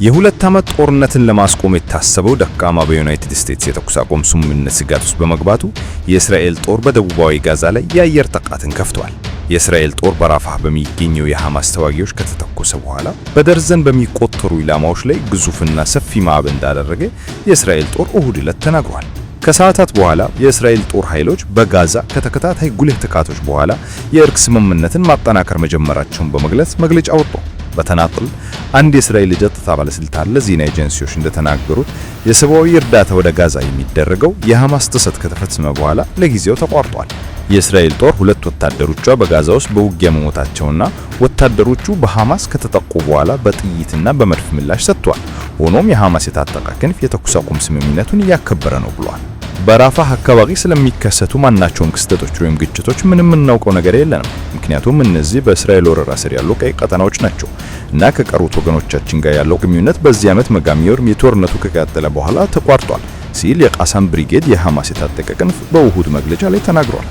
የሁለት ዓመት ጦርነትን ለማስቆም የታሰበው ደካማ በዩናይትድ ስቴትስ የተኩስ አቁም ስምምነት ስጋት ውስጥ በመግባቱ የእስራኤል ጦር በደቡባዊ ጋዛ ላይ የአየር ጥቃትን ከፍቷል። የእስራኤል ጦር በራፋህ በሚገኘው የሐማስ ተዋጊዎች ከተተኮሰ በኋላ በደርዘን በሚቆጠሩ ኢላማዎች ላይ ግዙፍና ሰፊ ማዕበል እንዳደረገ የእስራኤል ጦር እሁድ ዕለት ተናግሯል። ከሰዓታት በኋላ የእስራኤል ጦር ኃይሎች በጋዛ ከተከታታይ ጉልህ ጥቃቶች በኋላ የእርቅ ስምምነትን ማጠናከር መጀመራቸውን በመግለጽ መግለጫ ወጡ። በተናጥል አንድ የእስራኤል የጸጥታ ባለስልጣን ለዜና ኤጀንሲዎች እንደተናገሩት የሰብአዊ እርዳታ ወደ ጋዛ የሚደረገው የሐማስ ጥሰት ከተፈጸመ በኋላ ለጊዜው ተቋርጧል። የእስራኤል ጦር ሁለት ወታደሮቿ በጋዛ ውስጥ በውጊያ መሞታቸውና ወታደሮቹ በሐማስ ከተጠቁ በኋላ በጥይትና በመድፍ ምላሽ ሰጥቷል። ሆኖም የሐማስ የታጠቀ ክንፍ የተኩስ አቁም ስምምነቱን እያከበረ ነው ብሏል። በራፋህ አካባቢ ስለሚከሰቱ ማናቸውም ክስተቶች ወይም ግጭቶች ምንም የምናውቀው ነገር የለንም፣ ምክንያቱም እነዚህ በእስራኤል ወረራ ስር ያሉ ቀይ ቀጠናዎች ናቸው እና ከቀሩት ወገኖቻችን ጋር ያለው ግንኙነት በዚህ ዓመት መጋቢት ወር የጦርነቱ ከቀጠለ በኋላ ተቋርጧል ሲል የቃሳም ብሪጌድ የሐማስ የታጠቀ ክንፍ በእሁድ መግለጫ ላይ ተናግሯል።